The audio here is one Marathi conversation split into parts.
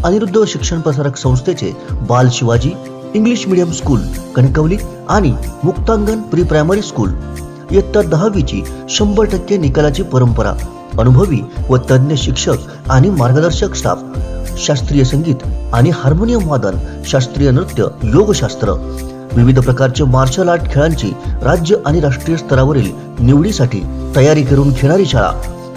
अनिरुद्ध शिक्षण प्रसारक संस्थेचे बाल Shivaji English medium school Kankavli आणि मुक्तांगण प्री प्रायमरी स्कूल इयत्ता 10वीची 100% निकालाची परंपरा, अनुभवी व तज्ञ शिक्षक आणि मार्गदर्शक स्टाफ, शास्त्रीय संगीत आणि हार्मोनियम वादन, शास्त्रीय नृत्य, योगशास्त्र, विविध प्रकारचे मार्शल आर्ट खेळांची राज्य आणि राष्ट्रीय स्तरावरील निवडीसाठी तयारी करून घेणारी शाळा,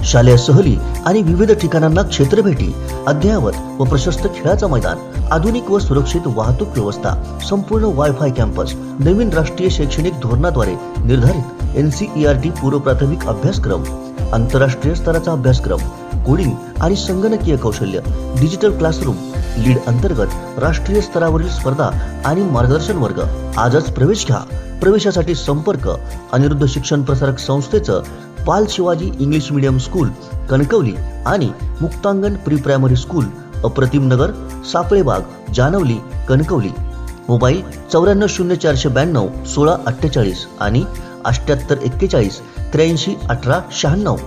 शालेय सहली आणि विविध ठिकाणांना क्षेत्रभेटी, अद्ययावत व प्रशस्त खेळाचं मैदान, आधुनिक व सुरक्षित वाहतूक व्यवस्था, संपूर्ण वायफाय कॅम्पस, नवीन राष्ट्रीय शैक्षणिक धोरणाद्वारे निर्धारित NCERT पूर्व प्राथमिक अभ्यासक्रम, आंतरराष्ट्रीय स्तराचा अभ्यासक्रम, कोडिंग आणि संगणकीय कौशल्य, डिजिटल क्लासरूम, लीड अंतर्गत राष्ट्रीय स्तरावरील स्पर्धा आणि मार्गदर्शन वर्ग. आजच प्रवेश घ्या. प्रवेशासाठी संपर्क अनिरुद्ध शिक्षण प्रसारक संस्थेचं बाल Shivaji English medium school Kankavli आणि मुक्तांगण प्री प्रायमरी स्कूल, अप्रतिम नगर, सापळेबाग, जानवली, कणकवली. मोबाईल 940492 1648 आणि 7841 83 18 96.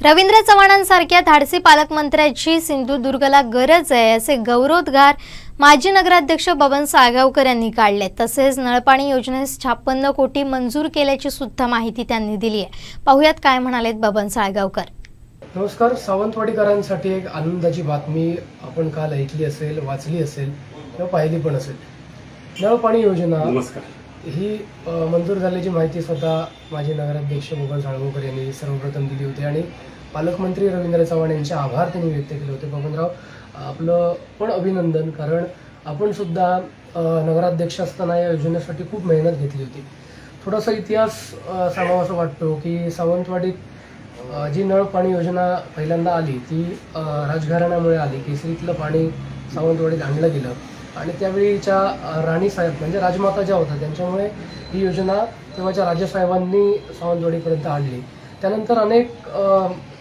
रवींद्र चव्हाणांसारख्या धाडसी पालकमंत्र्याची सिंधुदुर्गला गरज आहे असे गौरवोद्गार माजी नगराध्यक्ष बबन साळगावकर यांनी काढले. तसेच नळपाणी योजनेस 56 कोटी मंजूर केल्याची सुद्धा माहिती त्यांनी दिली आहे. पाहुयात काय म्हणालेत बबन साळगावकर. नमस्कार. सावंतवाडीकरांसाठी एक आनंदाची बातमी आपण काल ऐकली असेल, वाचली असेल किंवा पाहिली पण असेल. नळपाणी योजना ही मंजूर झाल्याची माहिती स्वतः माजी नगराध्यक्ष बबन साळगावकर यांनी सर्वप्रथम दिली होती आणि पालकमंत्री रवींद्र चव्हाण यांचे आभार त्यांनी व्यक्त केले होते. बबनराव, आपलं पण अभिनंदन, कारण आपण सुद्धा नगराध्यक्ष असताना या योजनेसाठी खूप मेहनत घेतली होती. थोडासा इतिहास सांगावा असं वाटतो की सावंतवाडीत जी नळ पाणी योजना पहिल्यांदा आली ती राजघराण्यामुळे आली. केसरीतलं पाणी सावंतवाडीत आणलं गेलं आणि त्यावेळीच्या राणीसाहेब म्हणजे राजमाता ज्या होत्या त्यांच्यामुळे ही योजना तेव्हाच्या राजेसाहेबांनी सावंतवाडीपर्यंत आणली. त्यानंतर अनेक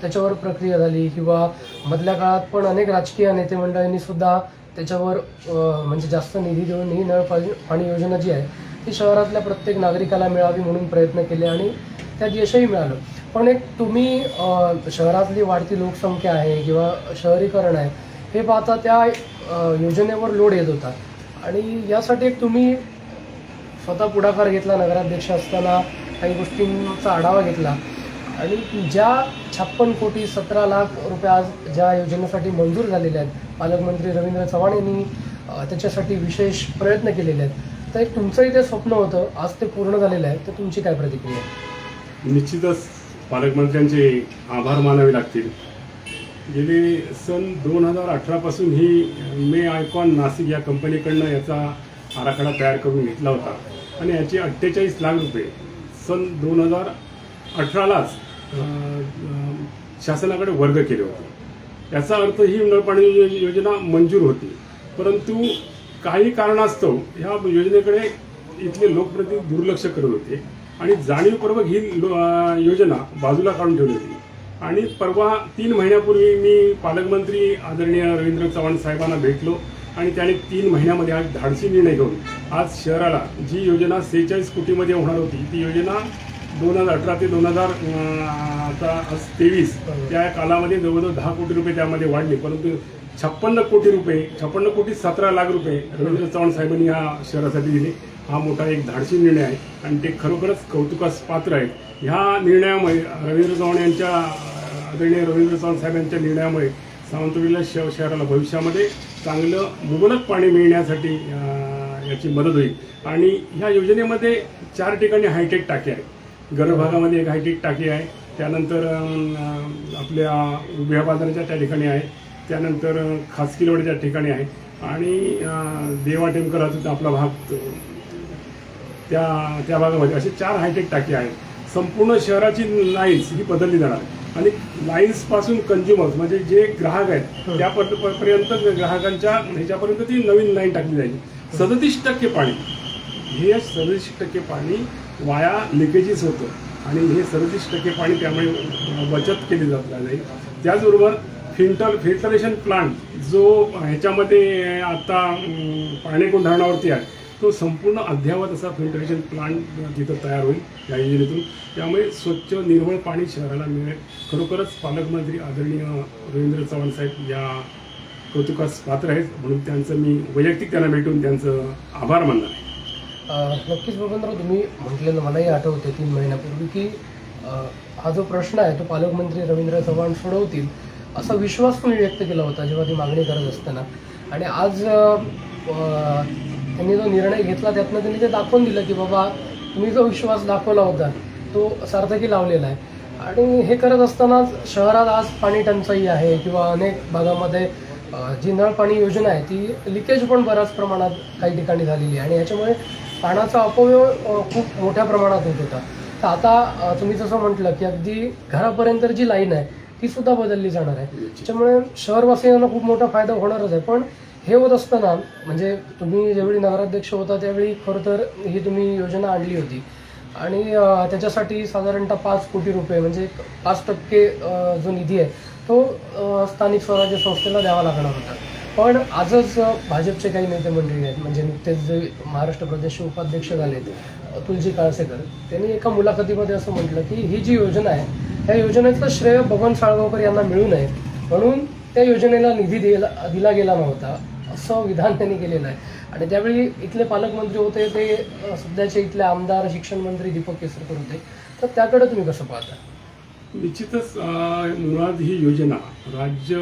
त्याच्यावर प्रक्रिया झाली किंवा मधल्या काळात पण अनेक राजकीय नेते मंडळींनी सुद्धा त्याच्यावर म्हणजे जास्त निधी देऊन ही नळ पाणी योजना जी आहे ती शहरातल्या प्रत्येक नागरिकाला मिळावी म्हणून प्रयत्न केले आणि त्यात यशही मिळालं. पण एक तुम्ही शहरातली वाढती लोकसंख्या आहे किंवा शहरीकरण आहे हे पाहता त्या योजनेवर लोड येत होता आणि यासाठी एक तुम्ही स्वतः पुढाकार घेतला. नगराध्यक्ष असताना काही गोष्टींचा आढावा घेतला आणि ज्या 56 कोटी 17 लाख रुपये आज ज्या योजनेसाठी मंजूर झालेले आहेत, पालकमंत्री रवींद्र चव्हाण यांनी त्याच्यासाठी विशेष प्रयत्न केलेले आहेत. तर एक तुमचंही ते स्वप्न होतं, आज ते पूर्ण झालेलं आहे, तर तुमची काय प्रतिक्रिया आहे? निश्चितच पालकमंत्र्यांचे आभार मानावे लागतील. गेली सन 2018 पासून ही मे आयकॉन नाशिक या कंपनीकडनं याचा आराखडा तयार करून घेतला होता आणि याचे 48 लाख रुपये सन 2018लाच शासनाकडे वर्ग केले होते. याचा अर्थ ही नळपाणी योजना मंजूर होती, परंतु काही कारणास्तव ह्या योजनेकडे इथले लोकप्रतिनिधी दुर्लक्ष करत होते आणि जाणीवपूर्वक ही योजना बाजूला काढून ठेवली होती. आणि परवा 3 महिन्यापूर्वी मी पालकमंत्री आदरणीय रवींद्र चव्हाण साहेबांना भेटलो आणि त्याने 3 महिन्यामध्ये आज धाडसी निर्णय घेऊन आज शहराला जी योजना 46 कोटीमध्ये होणार होती ती योजना 2018 ते 2023 त्या कालामध्ये जवळजवळ 10 कोटी रुपये त्यामध्ये वाढले, परंतु 56 कोटी रुपये 56 कोटी 17 लाख रुपये रवींद्र चव्हाण साहेबांनी या शहरासाठी दिले. हा मोठा एक धाडसी निर्णय आहे आणि ते खरोखरच कौतुकास पात्र आहे. ह्या निर्णयामुळे रवींद्र चव्हाण यांच्या आदरणीय रवींद्र चव्हाण साहेब यांच्या निर्णयामुळे सावंतवाडीला शहराला भविष्यामध्ये चांगलं मुबलक पाणी मिळण्यासाठी याची मदत होईल. आणि ह्या योजनेमध्ये 4 ठिकाणी हायटेक टाकी आहे. गर्भभागामध्ये एक हायटेक टाकी आहे, त्यानंतर आपल्या उभ्या बाजाराच्या त्या ठिकाणी आहे, त्यानंतर खासकीलवाडीच्या ठिकाणी आहे आणि देवा टेमकर हा आपला भाग त्या भागामध्ये असे 4 हायटेक टाकी आहेत. संपूर्ण शहराची लाईन्स ही बदलली जाणार आणि लाईन्सपासून कंझ्युमर्स म्हणजे जे ग्राहक आहेत त्यापर्यंत ग्राहकांच्या ह्याच्यापर्यंत ती नवीन लाईन टाकली जाईल. 37% पाणी हे 37% पाणी वाया लिकेजेस होतं आणि हे 37% पाणी त्यामुळे बचत केली जात नाही. त्याचबरोबर फिल्टरेशन प्लांट जो ह्याच्यामध्ये आता पाणेकोण धरणावरती आहे तो संपूर्ण अद्ययावत असा फिल्टरेशन प्लांट तिथं तयार होईल या योजनेतून. त्यामुळे स्वच्छ निर्मळ पाणी शहराला मिळेल. खरोखरच पालकमंत्री आदरणीय रवींद्र चव्हाण साहेब या कौतुकास पात्र आहेत, म्हणून त्यांचं मी वैयक्तिक त्यांना भेटून त्यांचं आभार मानणार आहे. नक्कीच बबनराव, तुम्ही म्हटलेलं मलाही आठवते 3 महिन्यापूर्वी की हा जो प्रश्न आहे तो पालकमंत्री रवींद्र चव्हाण सोडवतील असा विश्वास तुम्ही व्यक्त केला होता जेव्हा ती मागणी करत असताना. आणि आज त्यांनी जो निर्णय घेतला त्यातनं त्यांनी ते दाखवून दिलं की बाबा तुम्ही जो विश्वास दाखवला होता तो सार्थकी लावलेला आहे. आणि हे करत असताना शहरात आज पाणी टंचाई आहे किंवा अनेक भागामध्ये जी नळ पाणी योजना आहे ती लिकेज पण बऱ्याच प्रमाणात काही ठिकाणी झालेली आहे आणि याच्यामुळे पाण्याचा अपव्यय खूप मोठ्या प्रमाणात होत होता. तर आता तुम्ही जसं म्हटलं की अगदी घरापर्यंत जी लाईन आहे ती सुद्धा बदलली जाणार आहे, त्याच्यामुळे शहरवासियांना खूप मोठा फायदा होणारच आहे. पण हे होत असताना म्हणजे तुम्ही ज्यावेळी नगराध्यक्ष होता त्यावेळी खरं तर ही तुम्ही योजना आणली होती आणि त्याच्यासाठी साधारणतः 5 कोटी रुपये म्हणजे 5% जो निधी आहे तो स्थानिक स्वराज्य संस्थेला द्यावा लागणार होता. पण आजच भाजपचे काही नेते मंडळी आहेत म्हणजे नुकतेच जे महाराष्ट्र प्रदेशचे उपाध्यक्ष झालेत तुलजी काळसेकर, त्यांनी एका मुलाखतीमध्ये असं म्हटलं की ही जी योजना आहे त्या योजनेचं श्रेय बबन साळगावकर यांना मिळू नये म्हणून त्या योजनेला निधी दिला गेला नव्हता असं विधान त्यांनी केलेलं आहे. आणि त्यावेळी इथले पालकमंत्री होते ते सध्याचे इथले आमदार शिक्षण मंत्री दीपक केसरकर होते. तर त्याकडे तुम्ही कसं पाहता? निश्चितच मुळात ही योजना राज्य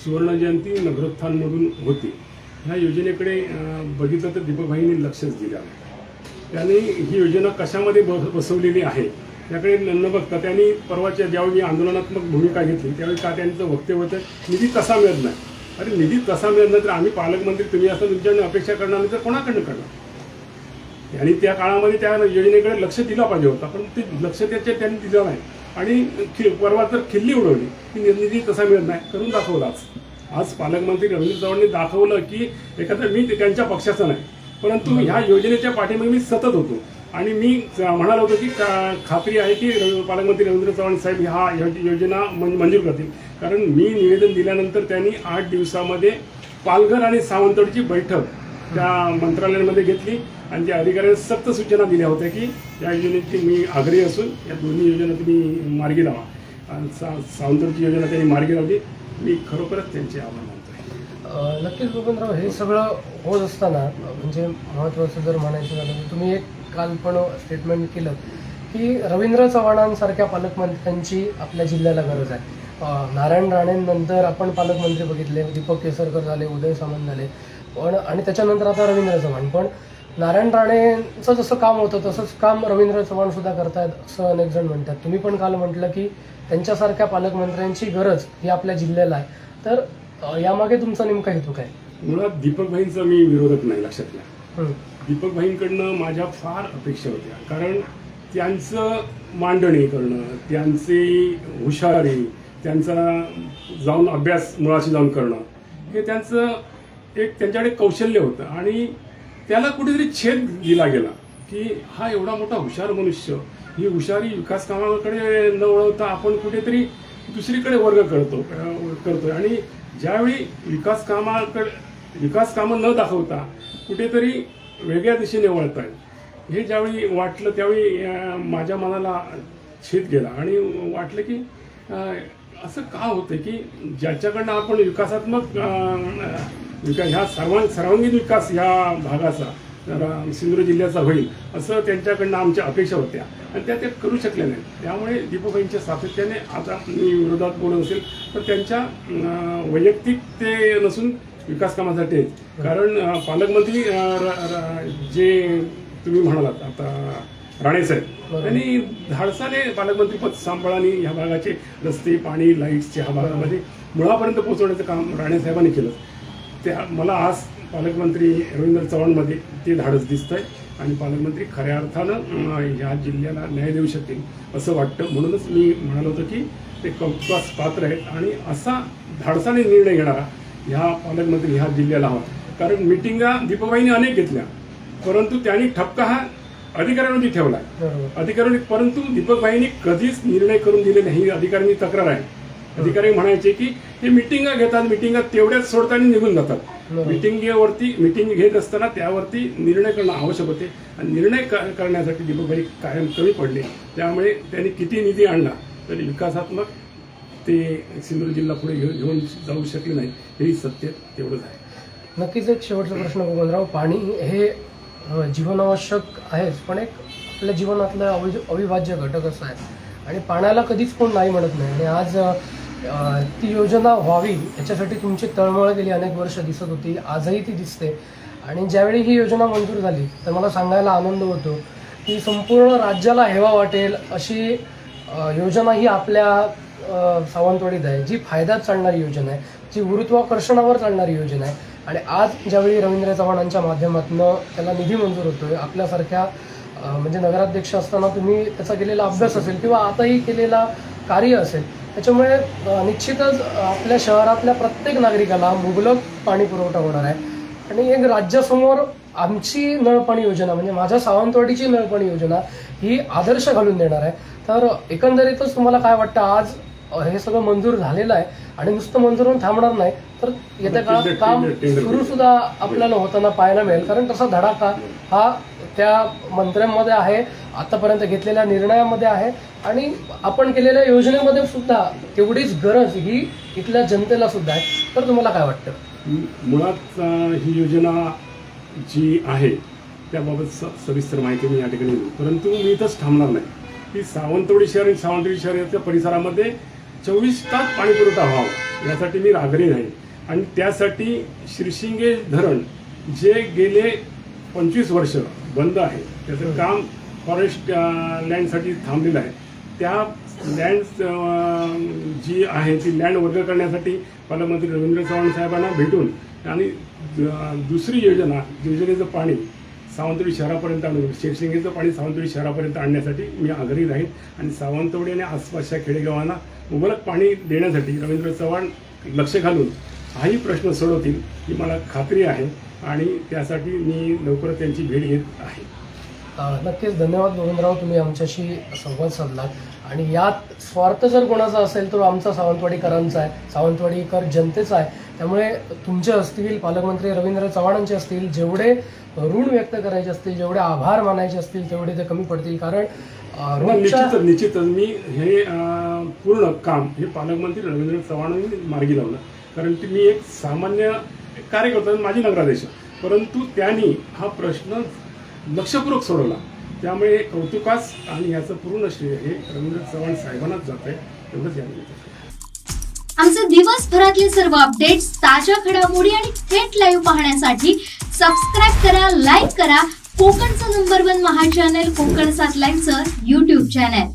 सुवर्णजयंती नगरोत्थानमधून होती. ह्या योजनेकडे बघितलं तर दीपकभाईंनी लक्षच दिलं. त्याने ही योजना कशामध्ये बसवलेली आहे त्याकडे न बघता त्यांनी परवाच्या ज्यावेळी आंदोलनात्मक भूमिका घेतली त्यावेळी का त्यांचं वक्तव्य होतं निधी कसा मिळत नाही. अरे निधी कसा मिळत नाही तर आम्ही पालकमंत्री तुम्ही असं तुमच्याकडनं अपेक्षा करणार नाही तर कोणाकडनं करणार. आणि त्या काळामध्ये त्या योजनेकडे लक्ष दिलं पाहिजे होतं पण ते लक्ष त्यांनी दिलं नाही आणि परवा तर खिल्ली उडवली की निधी कसा मिळत नाही करून दाखवला. आज पालकमंत्री रवींद्र चव्हाणांनी दाखवलं की एखादं मी त्यांच्या पक्षाचं नाही परंतु ह्या योजनेच्या पाठीमागे मी सतत होतो आणि मी म्हणालो होतो की खात्री आहे की पालकमंत्री रवींद्र चव्हाण साहेब ह्या योजना मंजूर करतील. कारण मी निवेदन दिल्यानंतर त्यांनी 8 दिवसामध्ये पालघर आणि सावंतवाडीची बैठक त्या मंत्रालयामध्ये घेतली आणि त्या अधिकाऱ्यांनी सक्त सूचना दिल्या होत्या की या योजनेची मी आग्रही असून या दोन्ही योजना तुम्ही मार्गी लावा. सावंतवाडीची योजना त्यांनी मार्गी लावली. मी खरोखरच त्यांचे आभार मानतो. नक्कीच बबनराव, हे सगळं होत असताना म्हणजे महत्त्वाचं जर म्हणायचं झालं तर तुम्ही एक काल पण स्टेटमेंट केलं की रवींद्र चव्हाणांसारख्या पालकमंत्र्यांची आपल्या जिल्ह्याला गरज आहे. नारायण राणेंनंतर आपण पालकमंत्री बघितले, दीपक केसरकर झाले, उदय सामंत झाले, पण आणि त्याच्यानंतर आता रवींद्र चव्हाण. पण नारायण राणेंचं जसं काम होतं तसंच काम रवींद्र चव्हाण सुद्धा करतायत असं अनेक जण म्हणतात. तुम्ही पण काल म्हटलं की त्यांच्यासारख्या पालकमंत्र्यांची गरज ही आपल्या जिल्ह्याला आहे. तर यामागे तुमचा नेमका हेतू काय? मुळात दीपकभाईंचा मी विरोधक नाही, लक्षात घ्या. दीपकभाईंकडनं माझ्या फार अपेक्षा होत्या. कारण त्यांचं मांडणी करणं, त्यांची हुशारी, त्यांचा जाऊन अभ्यास मुळाशी जाऊन करणं हे त्यांचं एक त्यांच्याकडे कौशल्य होतं आणि त्याला कुठेतरी छेद दिला गेला की हा एवढा मोठा हुशार मनुष्य ही हुशारी विकास कामाकडे न वळवता आपण कुठेतरी दुसरीकडे वर्ग करतोय आणि ज्यावेळी विकास कामं न दाखवता कुठेतरी वेगळ्या दिशेने वळत आहेत हे ज्यावेळी वाटलं त्यावेळी माझ्या मनाला छेद गेला आणि वाटलं की असं का होतं की ज्याच्याकडनं आपण विकासात्मक ह्या सर्वांगीण विकास ह्या भागाचा सिंधुदुर्ग जिल्ह्याचा होईल असं त्यांच्याकडनं आमच्या अपेक्षा होत्या आणि त्या करू शकल्या नाही. त्यामुळे दीपकभाईंच्या सातत्याने आता मी विरोधात बोलत असेल तर त्यांच्या वैयक्तिक ते नसून विकास कामासाठी आहेत. कारण पालकमंत्री जे तुम्ही म्हणालात आता राणेसाहेब त्यांनी धाडसाने पालकमंत्रीपद सांभाळाने ह्या भागाचे रस्ते पाणी लाईट्स ह्या भागामध्ये मुळापर्यंत पोहोचवण्याचं काम राणेसाहेबांनी केलं. त्या मला आज पालकमंत्री रवींद्र चव्हाणमध्ये ते धाडस दिसतंय आणि पालकमंत्री खऱ्या अर्थानं ह्या जिल्ह्याला न्याय देऊ शकतील असं वाटतं. म्हणूनच मी म्हणालो होतो की ते कौतुकास पात्र आहेत आणि असा धाडसाने निर्णय घेणारा ह्या पालकमंत्री ह्या जिल्ह्याला हवा. कारण मिटिंगा दीपकभाईंनी अनेक घेतल्या परंतु त्यांनी ठपका हा अधिकाऱ्यांवरती ठेवला अधिकाऱ्यांनी. परंतु दीपकभाईंनी कधीच निर्णय करून दिले नाही. अधिकाऱ्यांनी तक्रार आहे. अधिकारी म्हणायचे की हे मिटिंगा घेतात मिटिंगा तेवढ्याच सोडतात आणि निघून जातात. मिटिंग घेत असताना त्यावरती निर्णय करणं आवश्यक होते आणि निर्णय करण्यासाठी दीपकभाई कायम कमी पडले. त्यामुळे त्यांनी किती निधी आणला तरी विकासात्मक ते सिंधुदुर्ग जिल्हा पुढे घेऊन जाऊ शकले नाही, हेही सत्य तेवढंच आहे. नक्कीच एक शेवटचा प्रश्न गोविंदराव, पाणी हे जीवनावश्यक आहेच, पण एक आपल्या जीवनातलं अविभाज्य घटक असं आहे आणि पाण्याला कधीच कोण नाही म्हणत नाही. आणि आज ती योजना व्हावी याच्यासाठी तुमची तळमळ गेली अनेक वर्ष दिसत होती, आजही ती दिसते. आणि ज्यावेळी ही योजना मंजूर झाली तर मला सांगायला आनंद होतो की संपूर्ण राज्याला हेवा वाटेल अशी योजना ही आपल्या सावंतवाडीत आहे, जी फायद्यात चालणारी योजना आहे, जी गुरुत्वाकर्षणावर चालणारी योजना आहे. आणि आज ज्यावेळी रवींद्र चव्हाणांच्या माध्यमातून त्याला निधी मंजूर होतोय, आपल्यासारख्या म्हणजे नगराध्यक्ष असताना तुम्ही त्याचा केलेला अभ्यास असेल किंवा आताही केलेला कार्य असेल, त्याच्यामुळे निश्चितच आपल्या शहरातल्या प्रत्येक नागरिकाला मुबलक पाणी पुरवठा होणार आहे. आणि एक राज्यासमोर आमची नळपाणी योजना म्हणजे माझ्या सावंतवाडीची नळपाणी योजना ही आदर्श घालून देणार आहे. तर एकंदरीतच तुम्हाला काय वाटतं, आज हे सगळं मंजूर झालेलं आहे आणि नुसतं मंजूर होऊन थांबणार नाही, तर येत्या काळात काम सुरू सुद्धा आपल्याला होताना पाहायला मिळेल, कारण तसा धडाका हा त्या मंत्र्यांमध्ये आहे, आतापर्यंत घेतलेल्या निर्णयामध्ये आहे आणि आपण केलेल्या योजनेमध्ये सुद्धा तेवढीच गरज ही इथल्या जनतेला सुद्धा आहे. तर तुम्हाला काय वाटतं? मुळात ही योजना जी आहे त्याबाबत सविस्तर माहिती मी या ठिकाणी देईन, परंतु मी इथंच थांबणार नाही की सावंतवाडी शहर आणि सावंतवाडी शहराच्या परिसरामध्ये 24 तास पाणी पुरवठा व्हावा यासाठी मी आग्रही आहे. आणि त्यासाठी शिरशिंगे धरण जे गेले 25 वर्ष बंद आहे, त्याचं काम फॉरेस्ट लँडसाठी थांबलेलं आहे, त्या लँड जी आहे ती लँड वर्ग करण्यासाठी पालकमंत्री रवींद्र चव्हाण साहेबांना भेटून आणि दुसरी योजनेचं पाणी सावंतवाडी शहरापर्यंत आणून शिरशिंगेचं पाणी सावंतवाडी शहरापर्यंत आणण्यासाठी मी आग्रही राहील. आणि सावंतवाडी आणि आसपासच्या खेडेगावांना मुबलक पाणी देण्यासाठी रवींद्र चव्हाण लक्ष घालून हाही प्रश्न सोडवतील ही मला खात्री आहे आणि त्यासाठी मी लवकरच त्यांची भेट घेत आहे. नक्कीच धन्यवाद गोविंदराव, तुम्ही आमच्याशी संवाद साधलात. आणि यात स्वार्थ जर कोणाचा असेल तर आमचा सावंतवाडीकरांचा आहे, सावंतवाडीकर जनतेचा आहे. त्यामुळे तुमचे असतील, पालकमंत्री रवींद्र चव्हाणांचे असतील, जेवढे ऋण व्यक्त करायचे असतील, जेवढे आभार मानायचे असतील तेवढे ते कमी पडतील. कारण निश्चितच मी हे पूर्ण काम हे पालकमंत्री रवींद्र चव्हाणांनी मार्गी लावलं, कारण की मी एक सामान्य कार्यकर्ता, माझी नगराध्यक्ष, परंतु त्यांनी हा प्रश्न लक्षपूर्वक सोडवला. त्यामुळे कौतुकास आणि याचं पूर्ण श्रेय हे रवींद्र चव्हाण साहेबांनाच जात आहे, एवढंच या आमचे दिवसभरातले सर्व अपडेट्स, ताज्या घडामोडी आणि थेट लाईव्ह पाहण्यासाठी सबस्क्राईब करा, लाईक करा कोकणचं नंबर 1 महा चॅनल कोकण 7 लाईव्हचं YouTube चॅनल.